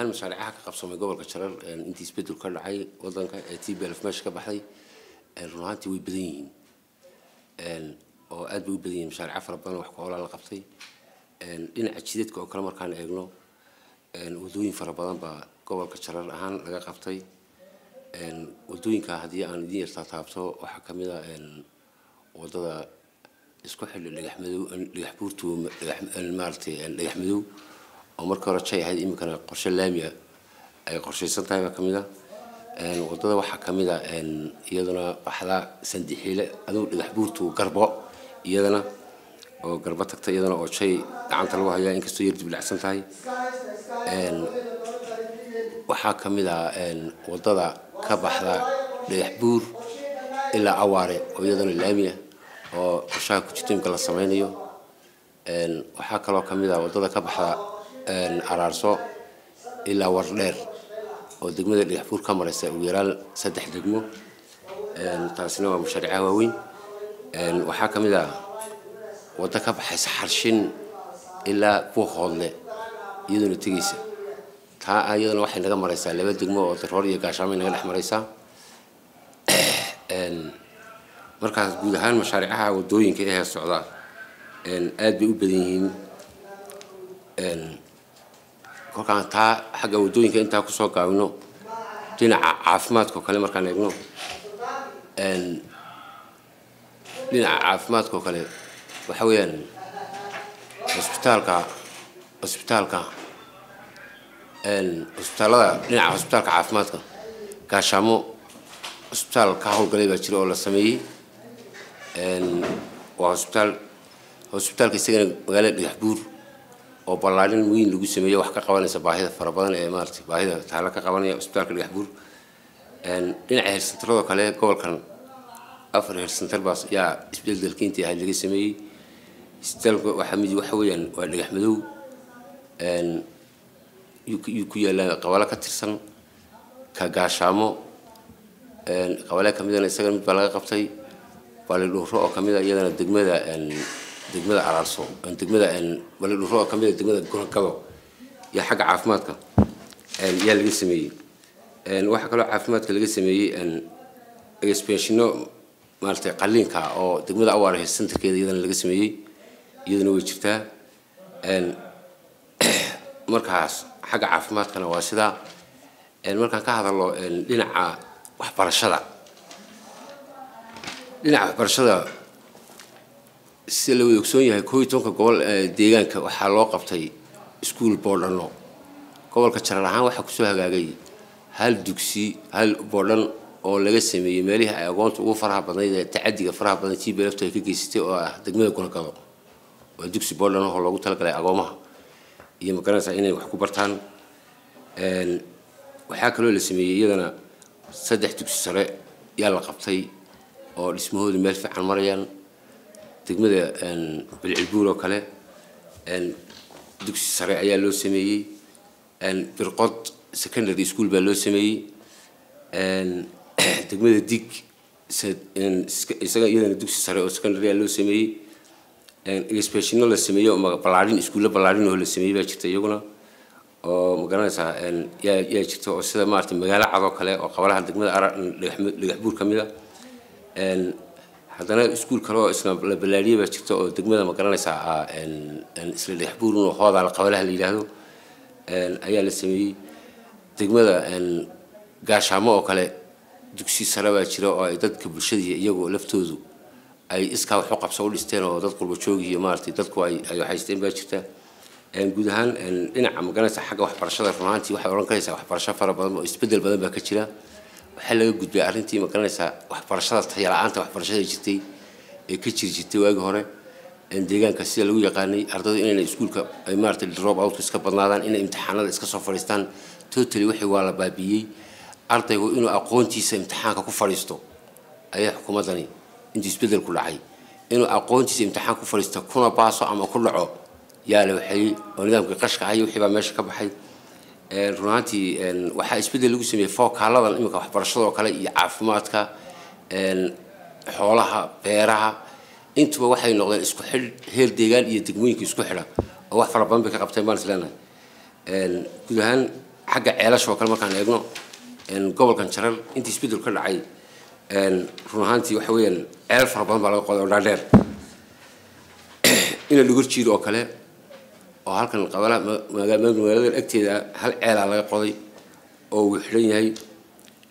المشاريع كقبصة جوال كشرر أنتي سبيدو كل عاي وضن كتيب ألف ماشي كبحري الرهانتي ويبدين أو أدب ويبدين مشاريع فربنا وحكوا على قبطي إن عشيدت كأكرم كان إجنو ودوين فربنا بجوال كشرر هان لقى قبطي ودوين كهدية عن دين ارتطابته وحكمنا وضد اسكحل اللي يحمدوا اللي يحبورتوا المارتي اللي يحمدوا ومركز شيء هذا يمكن قرش اللامية أي قرش سنتين كميدا وضد واحد كميدا يدنا بحلا سندي حيلة أنو اللي يحبورتوا قرباء يدنا وقربتك تيدنا أو شيء عن طلبها يا إنك تيجي بالأحسن تاي واحد كميدا وضد كبحلا اللي يحبور إلا عواري ويدنا اللامية وشاك جتيم كلا سمينيو وحكى له كميدا وضد كبحلا أرارسو إلا ورلير ودقمة اللي يحفور كاميرا ويرال سدح دقمه تاسنوا مشاريع واوين وحكى كميدا وضد كبحس حرشين إلا بوخولة يدون تجيسه تا يدون واحد نجا مريسا لبد دقمه وتروري كاشامي نجا الحمريسا مركز جودهان مشاريعها ودوين كده السعودات آد بيوبدين كل كان تا حاجة ودوين كأنت هكسو قاونو دينا عافماتكو كلام مركان يجنو دينا عافماتكو كلام وحويان هسبتالك دينا هسبتالك عافماتكو كاشامو هسبتال كهول قريبة تشيل ولا سمي وهسبتال كيسجن مقالة يحبور أو بلادين وين لقوا سمية وحكا قوانين سباهية فربنا إمارتي باهية تعلق قوانين هسبتال كيحبور دينا هالسنترو كله قبل كان أفر هالسنتر بس يا إسبيل دلكينتي هاي لقوا سمية هسبتال وحميد وحويان واللي يحمدوه يكوي لا قوالة كترسن كجاشامو قوالة كميدا يسجن بلغة قبطي بالدورو كميدا يدنا دقمة عرارسو دقمة بالدورو كميدا دقمة كذا يا حاجة عافماتك يا اللي جسمي واحد كله عافماتك اللي جسمي إكسبيشنو مالتي قلين كا أو دقمة أواره السنتر كذا يدنا اللي جسمي يدنا ويشتها مركز حاجة عافماتك أنا واسدة مركز كهذا الله لنا waxbarashada dhinaca waxbarashada si la wadaagsan yahay 12 gobol deegaanka waxa loo qabtay school boardano gobolka Jarar ahaan waxa ku soo hagaagay hal dugsi hal boordan oo laga sameeyay meelaha ay aqoonta ugu faraha badnayd ee tacadiga faraha badan si beelafta ay ka geysatay oo ah degmada Gurkado oo dugsi boordan oo loogu talagalay aqoomaha iyo magaranaysa inay wax ku bartaan waxa kale oo la sameeyay iyadana saddex dugsi sare yaa la qabtay oo dhismahoodu meel fiican marayaan degmada bilcilbuur oo kale dugsi sare ayaa loo sameeyay birqod secondary school baa loo sameeyay degmada dig isaga iyadana dugsi sare oo secondary ayaa loo sameeyay expansion la sameeyay oo ballaarin iskuulo ballaarin oo la sameeyay baa jirta iyaguna oo magaranaysa yaa jirto oo sida maartay magaalo cad oo kale oo qabalaha degmada Lagaxbuur kamida haddana iskuul kale oo isna la balaariyay baa jirto oo degmada magaranaysa isla Lagaxbuur oo hooda la qabalaha la yiraahdo ayaa la sameeyay degmada gaashaamo oo kale dugsi sare baa jira oo ay dadka bulshada iyagu laftoodu ay iska wax u qabso u dhisteen oo dad qurbo joog iyo maartay dadku ay haysteen baa jirta guud ahaan dhinaca magaranaysa xagga waxbarashada runaantii waxa oran karaysaa waxbarasho fara badan oo isbedel badan baa ka jira waxa laga gudbay arrintii magaranaysa waxbarashada tayalaanta waxbarashada jirtay ee ka jirtay waagi hore deegaanka sida lagu yaqaanay ardaydu inay iskuulka ay maartay drop out iska badnaadaan inay imtixaanada iska soo fariistaan totally wixii waa la baabiyay ardaygu inuu aqoontiisa imtixaanka ku fariisto ayaa xukuumadani intii isbedel ku dhacay inuu aqoontiisa imtixaan ku fariisto kuna baaso ama ku dhaco يا لو حي ونظام قشقة هاي وحبا ماشي كبحي روناتي وحا إسبدل لو سمي فوق هذا الإمك وحبرشة وكلا عافماتك حولها بيرها أنتوا وحي نقدر إسكو حل هير ديجان يدقمونك إسكو حلا أو وحفر بامبك قبتين مالس لنا كلهن حاجة علاش وكل مكان يجنو قبل كان شرر أنت سبيدو كل عي رهانتي وحويا ألف ربان على قدر دار إن اللي قلت شيء وكله وهل كان القبلة ما الأكتيد هل عيل على قضي أو حرين هاي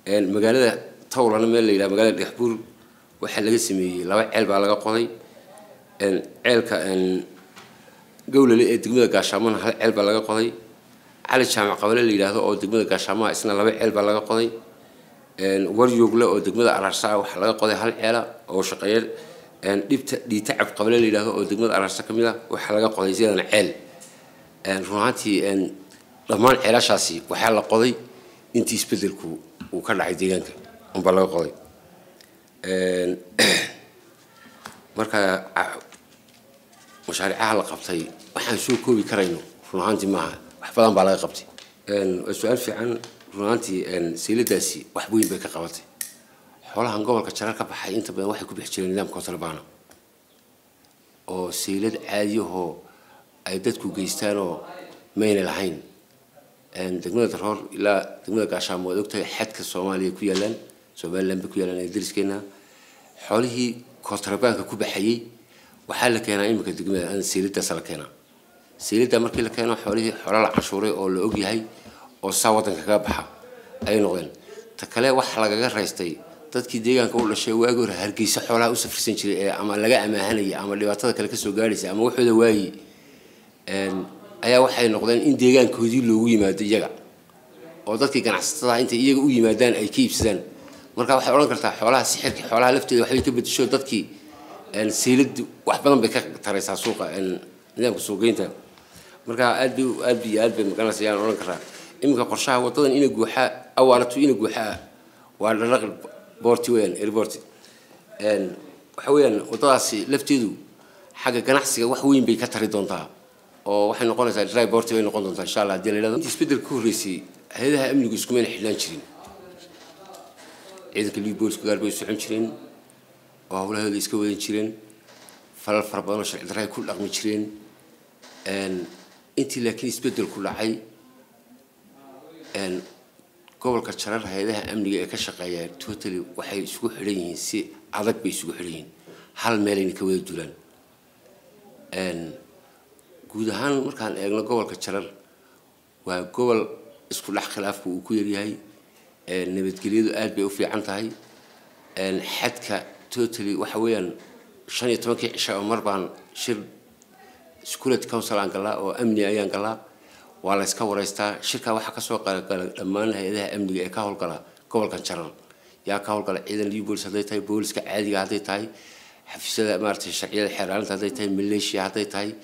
المجال طول أنا مال إلى مجال الإحبور وحل جسمي لو عيل على قضي عيل كان جولة لتجميع كاشمان هل عيل على قضي على الشام قبل اللي له أو تجميع كاشمان إسنا لو عيل على قضي ورجوك له أو تجميع على الساعة وحلا قضي هل عيل أو شقيل دي تعب قبل اللي له أو تجميع على الساعة كمية وحلا قضي زين عيل رهانتي لما علاش عسي وحلا قضي أنتي سبدلكوا وكان عيدينك وبلغ قضي مركا مشاريعها لقبتي waxaan soo koobi karayno runaantii maaha wax badan baa laga qabtay su'aal fiican runaantii siiladaasi wax weyn bay ka qabatay xoolahan gobolka jarar ka baxay inta badan waxay ku bixi jireen nidaamka Talbaano oo siilad caadi ah ay dadku geystaan oo meena lahayn degmada Daroor ilaa degmada Gaashaamo oo ogtahay xadka Soomaaliya ku yaalan Soomaaliland ku yaalan ee daliskeena xoolihii Talbaanka ku baxayay waxaa la keenaa imika degmada aan siilada sala keenaa siilada markii la keeno xoolihii xoolo la cashuuray oo la og yahay oo saa wadanka ka baxa ay noqdeen ta kale wax lagaga raystay dadkii deegaanka u dhashay waagi hore Hargeysa xoolaha u safrsan jiray ama laga amaahanay ama dhibaatada kale ka soo gaaraysa ama wuxuuda waayay ayaa waxay noqdeen in deegaankoodii loogu yimaado iyaga oo dadkii ganacsatada inta iyaga u yimaadaan ay ka iibsadaan marka waxay oran kartaa xoolaha sixirka xoolaha lafteeda waxay ka bedesho dadkii سيلد واحد بدن بكتر سوق نظام سوقينته مركا ألبي مكان سيان ولا كذا إمك قرشها وطن إنه جوحاء أو على تو إنه جوحاء وعلى الرجل بورتي وين إيربورتي حويا وطاسي لفتيدو حاجة كنحسي وحوين بكتر دونتها أو وحنا نقول زي دراي بورتي وين نقول دونتها إن شاء الله دينا لازم تسبيد الكوريسي هذا أمن جسكمين حلان شرين إذا كل بورس قارب يسحب شرين وهؤلاء اللي يسكوين شرين فالفربان شرع دراي كل أغمى شرين أنت لكن يسبدل كل عي قبل كشرر هذا أمني كشقيا توتلي وحي سكوح حرين سي عذق بيسكوح حرين حال مالين كوي جولان جودهان مركان أغلى قبل كشرر وقبل اسكول خلاف وكويري هاي نبت جليد قلب وفي عنتهاي حدك توتلي وحويا شان يتمكن عشاء مربان شر سكولة كونسل عنقلا أو أمني أيان قلا ولا إسكا ورئيستا شركة واحد كسوق قال لما أنها إذا أمني كهول قلا قبل كان شرر يا كهول قلا إذا اللي بولس هذي تاي بولس كعادي هذي تاي حفيزة أمارة الشرعية الحرارة هذي تاي مليشيا هذي تاي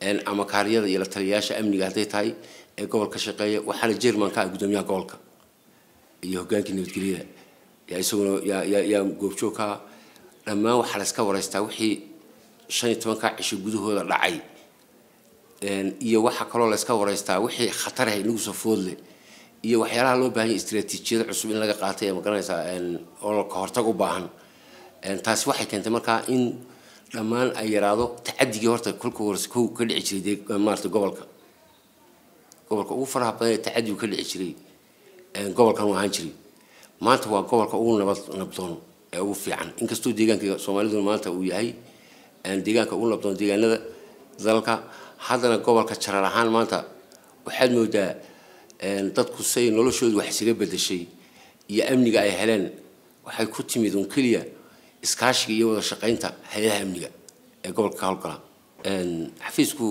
أن أمكارية إلى ترياش أمني هذي تاي قبل كشقية وحال جيرمان كا قدام يا قولك يهجان كني بتقوليه يا يسوون يا جوبشوكا لما وحال إسكا ورئيستا وحي شان يتمكن عيش جوده هذا العي iyo waxa kale oo la iska wareystaa wixii khatar ah inuu soo foodle iyo waxyaalaha loo baahan istiraatiijiyad cusub in laga qaatay ama garanaysa oo ka hortag u baahan taasi waxay keentay markaa in dhammaan ay yaraado tacaddiga horta kulku warsko ka dhici jiray maarta gobolka ugu faraha badan ee tacaddigu ka dhici jiray gobolkan waa ahaan jiray maanta waa gobolka ugu nabdoon ee ugu fiican inkastoo deegaanka Soomaalidu maanta uu yahay deegaanka ugu nabdoon deegaanada dalka haddana gobolka jarar ahaan maanta waxaad moodaa dadku say noloshoodu wax isaga bedeshay iyo amniga ay heleen waxay ku timid un kaliya iskaashiga iyo wada shaqaynta hay'adaha amniga ee gobolka hawlgala xafiisku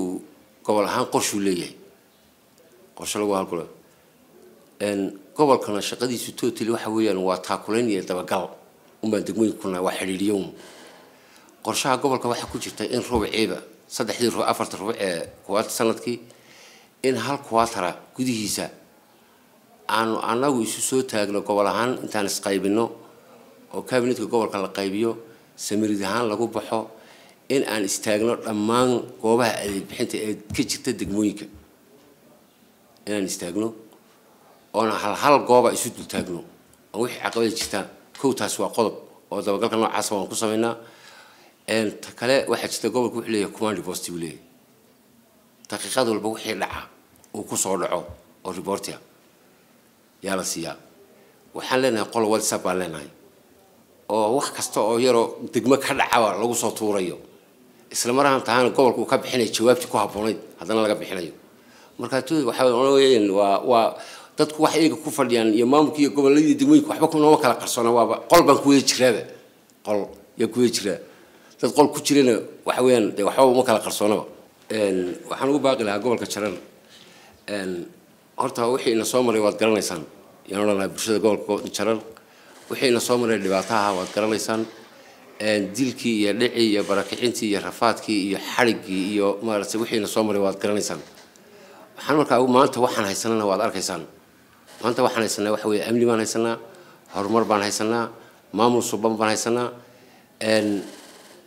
gobol ahaan qorshe uu leeyahay qorshe lagu hawlgalo gobolkana shaqadiisu tootally waxa weeyaan waa taakulayn iyo dabagal degmooyinkuna waa xiriiriyo qorshaha gobolka waxa ku jirta in rubuciiba saddexdii rubuc afarta rubuc ee kuwaad sanadkii in hal kuwaatara gudihiisa aanu anagu isu soo taagno gobol ahaan intaan isqaybino oo kabinetka gobolka la qaybiyo samirid ahaan lagu baxo in aan istaagno dhammaan goobaha adeeg bixinta ee ka jirta degmooyinka inaan istaagno oo hal gooba isu dul taagno oo wixii caqabad jirta kowtaas waa qodob oo dabagalka noocaas waan ku sameynaa kale waxa jirta gobolku wuxuu leeyahay command post uu leeyahay daqiiqad walba wixii dhaca uu ku soo dhaco oo reportiga yaa la siiyaa waxaan leenahay qol WhatsApp baan leenahay oo wax kasta oo yaro degmo ka dhacaba lagu soo tuurayo isla maraan tahan gobolku ka bixinay jawaabti ku haboonayd hadana laga bixinayo marka tuu waxa weeyaan waa dadku wax iyaga ku fadhiyaan iyo maamulka iyo goboladii degmooyinka waxba kuma kala qarsoona waaba qol baan ku weey jiraaba qol ya ku weey jira dad qol ku jirina waxa weeyaan waxba uma kala qarsoonaba waxaan ugu baaqi lahaa gobolka Jaran horta wixii ina soo maray waad garanaysaan yaan oran lahaa bulshada gobolka Jaran wixii ina soo maray dhibaataha waad garanaysaan dilkii iyo dhicii iyo barakicintii iyo rafaadkii iyo xarigii iyo maaragtay wixii ina soo maray waad garanaysaan waxaan markaa maanta waxaan haysanaa waad arkaysaan maanta waxaan haysanaa waxa weeye amni baan haysanaa horumar baan haysanaa maamul suuban baan haysanaa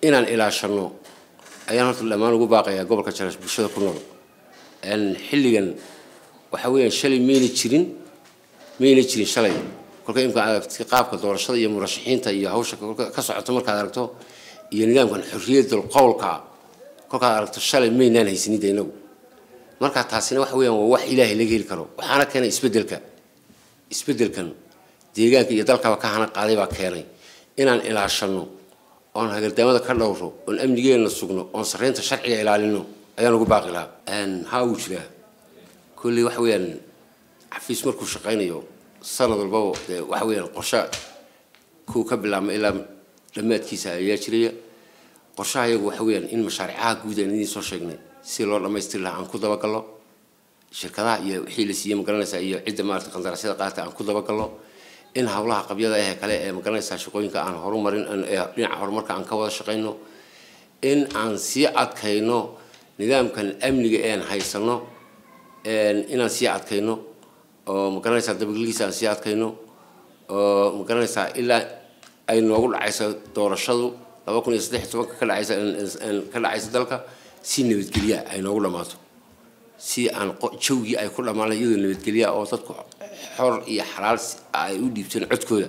inaan ilaashano ayaan horta dhammaan ugu baaqayaa gobolka Jaran bulshada ku nool xilligan waxa weeyaan shalay meeyna jirin shalay kolka imka aragti qaabka doorashada iyo murashaxiinta iyo hawsha ka socoto marka aragto iyo nidaamkan xurriyadda qowlka kolka aragto shalay meeynaan haysanida inagu marka taasina waxa weeyaan waa wax Ilaahay laga heli karo waxaana keenay isbedelkan deegaanka iyo dalka ka hana qaaday baa keenay inaan ilaashano oon hagardaamada ka dhowro oon amnigeena sugno oon sareynta sharciga ilaalino ayaan ugu baaqi lahaa haa uu jira kulli wax weeyaan xafiis markuu shaqaynayo sanad walba waxa weeyaan qorshe ku ka bilaabmay ilaa dhamaadkiisa ayaa jiray qorshaha iyagu waxa weeyaan in mashaariicaha guud ee idin soo sheegnay si loo dhamaystiro aan ku daba galo shirkadaha iyo wixii la siiyay magaranaysa iyo cidda maarta qandaraasyada qaata aan ku daba galo in hawlaha qabyada ah kale ee magaranaysa shaqooyinka aan horumarin dhinaca horumarka aan ka wada shaqeyno in aan si adkayno nidaamkan amniga ee aan haysano inaan si adkayno oo magaranaysa dabagliisa aan si adkayno oo magaranaysa ilaa ay noogu dhacayso doorashadu 2013 ka dhacayso dalka si nabadgeliya ay noogu dhamaato si aan jawgi ay ku dhamaanay iyadoo nabadgeliya oo dadku xor iyo xalaal ay u dhiibteen codkooda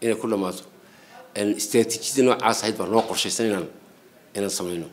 inay ku dhamaato istiraatiijiyada noocaas ahayd baa noo qorshaysan inaan sameeyno